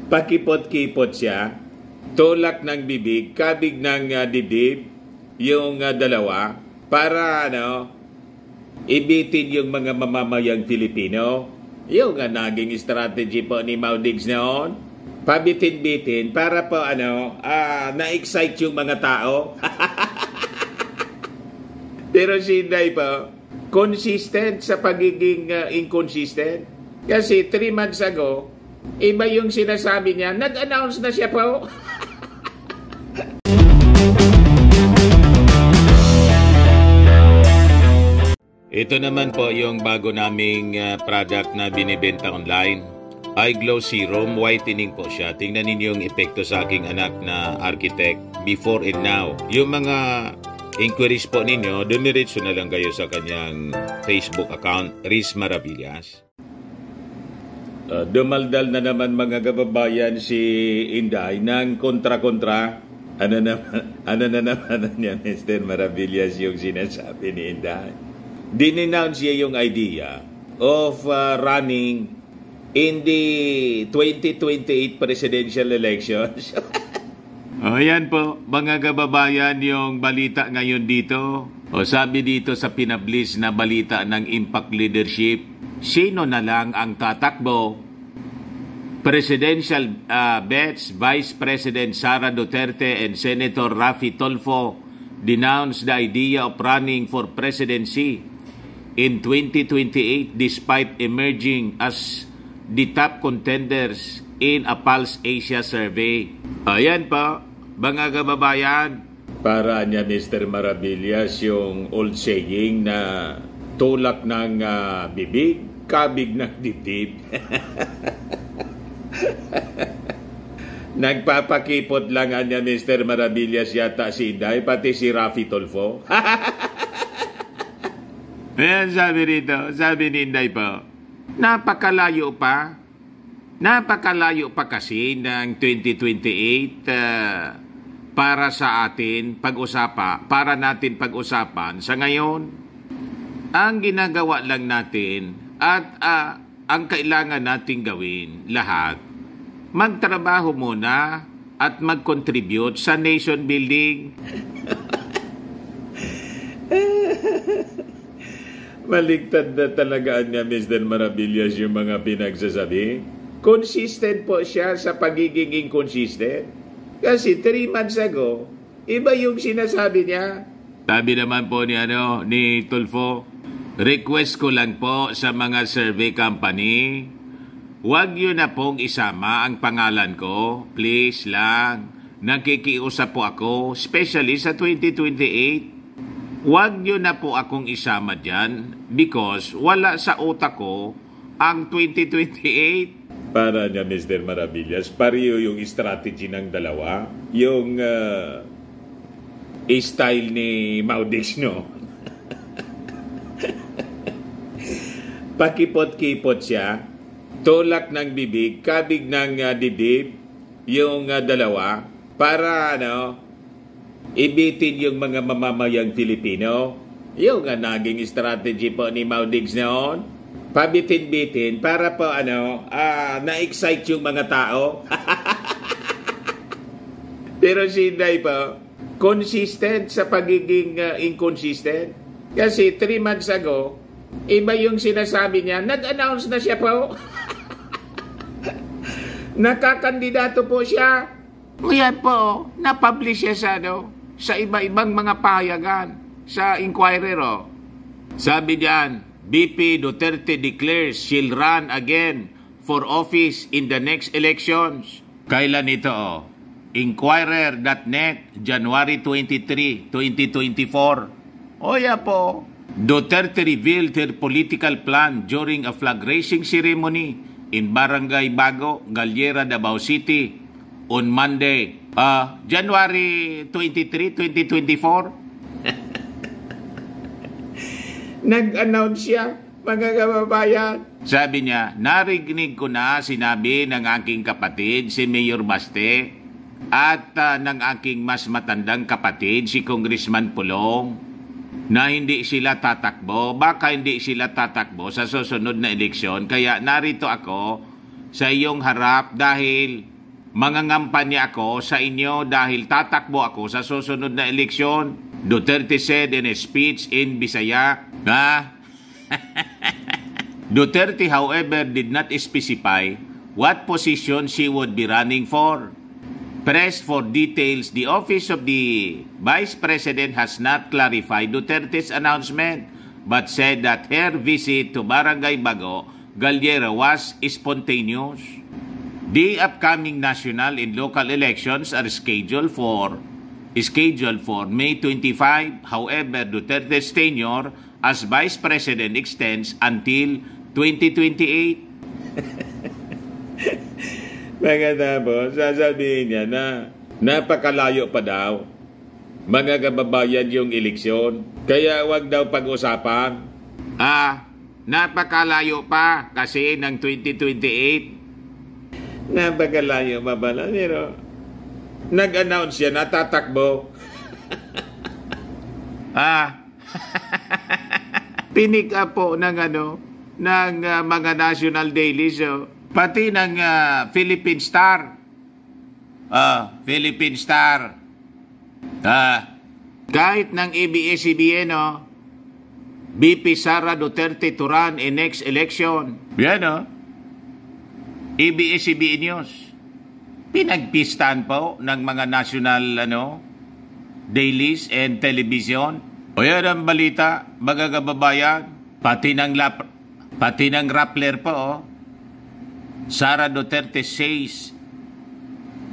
Pakipot-kipot siya, tulak ng bibig, kabig ng dibdib, yung dalawa, para ibitin yung mga mamamayang Filipino. Yung naging strategy po ni Maudigs noon. Pabitin-bitin para po na-excite yung mga tao. Pero si Inday po, consistent sa pagiging inconsistent. Kasi 3 months ago, iba yung sinasabi niya, nag-announce na siya po. Ito naman po yung bago naming product na binibenta online. iGlow Serum, whitening po siya. Tingnan ninyo yung epekto sa aking anak na architect before and now. Yung mga inquiries po ninyo, dumiretso na lang kayo sa kanyang Facebook account, Riz Maravillas. Dumaldal na naman mga kababayan si Inday ng kontra-kontra. Ano na naman niya, Mr. Maravillas, yung sinasabi ni Inday? Dinenounce niya yung idea of running in the 2028 presidential elections. Ayan po, mga kababayan, yung balita ngayon dito. Sabi dito sa pinablis na balita ng Impact Leadership, sino na lang ang tatakbo? Presidential bets, Vice President Sara Duterte and Senator Raffy Tulfo denounced the idea of running for presidency in 2028 despite emerging as the top contenders in a Pulse Asia survey. Ayan pa, mga kababayan. Para niya, Mr. Maravillas, yung old saying na tulak ng bibig, kabig ng dibdib. Nagpapakipot lang niya, Mr. Maravillas, yata si Inday, pati si Raffy Tulfo. Ayan, sabi ni Inday po, napakalayo pa kasi ng 2028 para sa atin para natin pag-usapan sa ngayon. Ang ginagawa lang natin at ang kailangan nating gawin lahat, magtrabaho muna at mag-contribute sa nation building. Maligtad na talaga niya, Mr. Maravillas, yung mga pinagsasabi. Consistent po siya sa pagiging inconsistent. Kasi 3 months ago, iba yung sinasabi niya. Sabi naman po ni Tulfo, request ko lang po sa mga survey company, huwag yun na pong isama ang pangalan ko. Please lang. Nakikiusap po ako, especially sa 2028. Huwag nyo na po akong isama dyan because wala sa utak ko ang 2028. Para niya, Mr. Maravillas, pareho yung strategy ng dalawa. Yung style ni Maudigs, no? Pakipot-kipot siya, tulak ng bibig, kabig ng dibdib, yung dalawa, para ibitin yung mga mamamayang Filipino. Yung naging strategy po ni Maudigs noon. Pabitin-bitin para po na-excite yung mga tao. Pero si Inday po, consistent sa pagiging inconsistent. Kasi 3 months ago, iba yung sinasabi niya, nag-announce na siya po. Nakakandidato po siya. Yan po, na-publish siya sa iba-ibang mga pahayagan, sa Inquirer. Sabi diyan, BP Duterte declares she'll run again for office in the next elections. Kailan ito? Inquirer.net, January 23, 2024. Oya po. Duterte revealed her political plan during a flag raising ceremony in Barangay Bago, Galliera, Davao City on Monday, January 23, 2024. Nag-announce siya, mga kababayan. Sabi niya, narinig ko na sinabi ng aking kapatid, si Mayor Baste, at ng aking mas matandang kapatid, si Congressman Pulong, na hindi sila tatakbo. Baka hindi sila tatakbo sa susunod na eleksyon. Kaya narito ako sa iyong harap dahil mangangampanya ako sa inyo dahil tatakbo ako sa susunod na eleksyon. Duterte said in a speech in Bisaya. Duterte, however, did not specify what position she would be running for. Pressed for details, the office of the Vice President has not clarified Duterte's announcement but said that her visit to Barangay Bago, Galliera was spontaneous. The upcoming national and local elections are scheduled for May 25. However, Duterte's tenure as Vice President extends until 2028. Pagkatapos, sasabihin niya na napakalayo pa daw mga kababayan yung eleksyon. Kaya wag daw pag-usapan. Napakalayo pa kasi ng 2028. Napakalayo pa pala, pero nag-announce siya na tatakbo. Pinik up po ng mga national dailies, pati ng Philippine Star. Philippine Star. Kahit ng ABS-CBN, BP Sara Duterte to run in next election. Yan, ABS-CBN News. Pinagpistan po ng mga national dailies and television. O yan ang balita, mga kababayan. Pati ng Rappler po, Sara Duterte says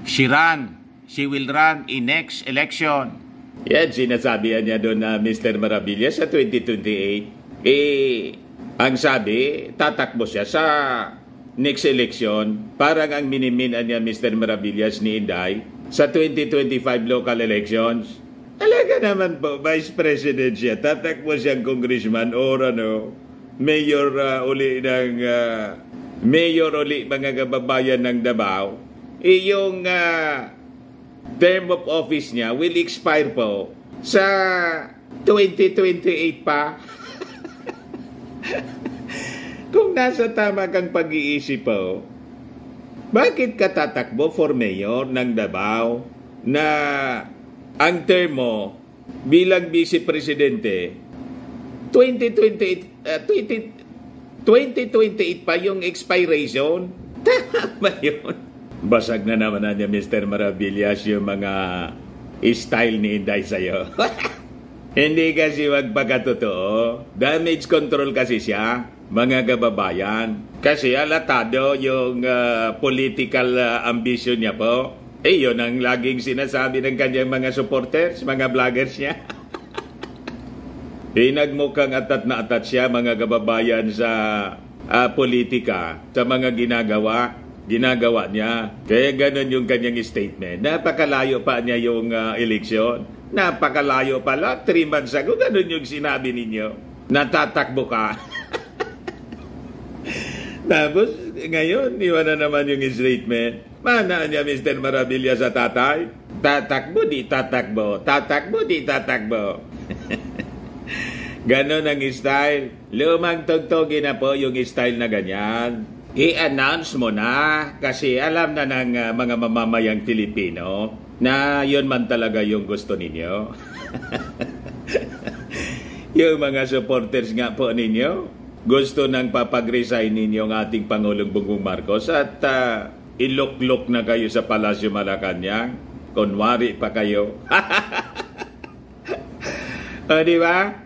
she will run in next election. Yan, sinasabihan niya doon na Mr. Maravilla sa 2028. Ang sabi, tatakbo siya sa next election. Parang ang miniminan niya Mr. Maravillas ni Inday sa 2025 local elections. Talaga naman po, Vice President siya. Tatakbo siyang congressman or mayor uli mga kababayan ng Davao. Yung term of office niya will expire po sa 2028 pa. Kung nasa tama kang pag-iisip po, bakit ka tatakbo for mayor ng Davao na ang term mo bilang vice presidente 2028 pa yung expiration? Tama yun. Basag na naman na niya Mr. Maravillas yung mga style ni Inday sa'yo. Hindi kasi magpakatotoo. Damage control kasi siya, mga kababayan. Kasi alatado yung political ambition niya po. Yun ang laging sinasabi ng kanyang mga supporters, mga vloggers niya. Pinagmukhang atat na atat siya, mga kababayan, sa politika, sa mga ginagawa niya. Kaya ganun yung kanyang statement. Napakalayo pa niya yung eleksyon. Napakalayo pala. 3 months ago, ganun yung sinabi ninyo. Natatakbo ka. Tapos, ngayon, iwan na naman yung statement. Mana niya Mr. Maravilla sa tatay? Tatakbo, di tatakbo. Tatakbo, di tatakbo. Ganon ang style. Lumang tugtugin na po yung style na ganyan. I-announce mo na kasi alam na ng mga mamamayang Filipino na yun man talaga yung gusto ninyo. Yung mga supporters nga po ninyo, gusto nang papag-resign ninyo ang ating Pangulong Bongbong Marcos at iluklok na kayo sa Palasyo Malacanang. Kunwari pa kayo. Di ba?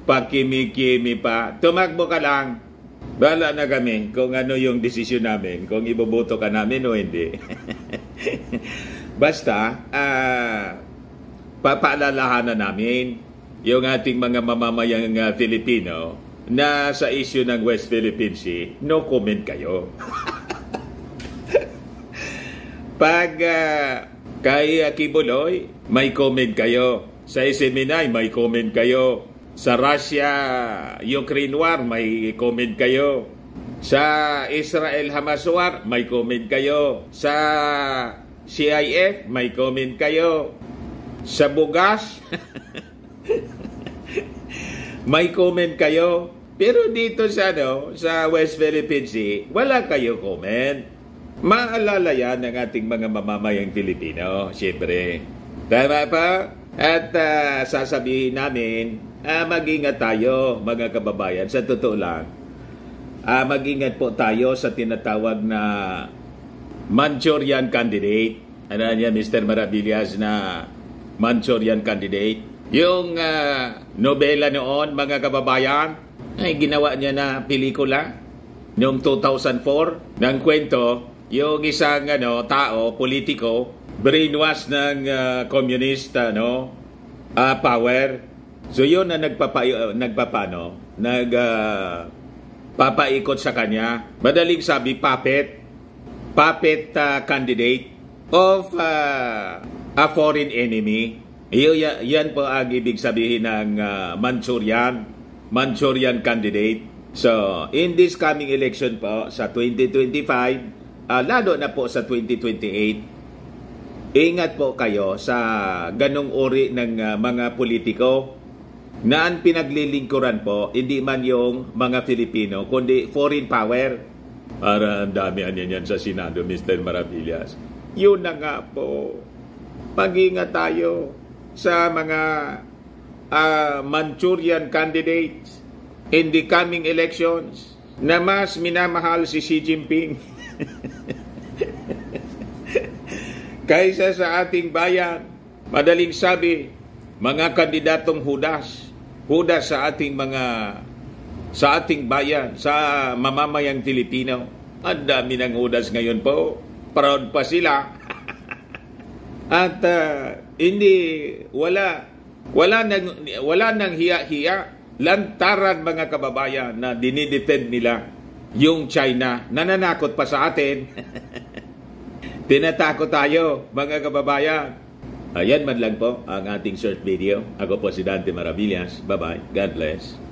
Pakimi-kimi pa. Tumakbo ka lang. Bahala na kami kung ano yung desisyon namin, kung iboboto ka namin o hindi. Basta, papaalalahanan namin yung ating mga mamamayang Filipino na sa issue ng West Philippine Sea, no comment kayo. Pag kay Kibuloy, may comment kayo. Sa SMNI, may comment kayo. Sa Russia-Ukraine War, may comment kayo. Sa Israel-Hamas War, may comment kayo. Sa CIF, may comment kayo. Sa Bugas, may comment kayo. Pero dito sa, sa West Philippine Sea, wala kayo comment. Maalala yan ng ating mga mamamayang Pilipino, siyempre. Tama pa? At sasabihin namin, mag-ingat tayo, mga kababayan. Sa totoo lang, mag-ingat po tayo sa tinatawag na Manchurian candidate. Ano niya, Mr. Maravillas, na Manchurian candidate. Yung nobela noon, mga kababayan, ay ginawa niya na pelikula noong 2004 ng kwento yung isang tao, politiko, brainwash ng communist power. So yun na papaikot sa kanya. Madaling sabi, puppet candidate of a foreign enemy. Yan po ang ibig sabihin ng Manchurian candidate. So, in this coming election po sa 2025, lalo na po sa 2028, ingat po kayo sa ganong uri ng mga politiko na ang pinaglilingkuran po, hindi man yung mga Filipino, kundi foreign power. Para ang dami yan sa Senado, Mr. Maravillas. Yun na nga po. Mag-ingat tayo sa mga Manchurian candidates in the coming elections na mas minamahal si Xi Jinping kaysa sa ating bayan. Madaling sabi, mga kandidatong Judas sa ating bayan, sa mamamayang Filipino. Ang dami ng Judas ngayon po. Proud pa sila. At wala nang hiya-hiya, lantaran mga kababayan na dinidefend nila yung China. Nananakot pa sa atin. Tinatakot tayo, mga kababayan. Ayan man lang po ang ating short video. Ako po si Dante Maravillas. Bye-bye. God bless.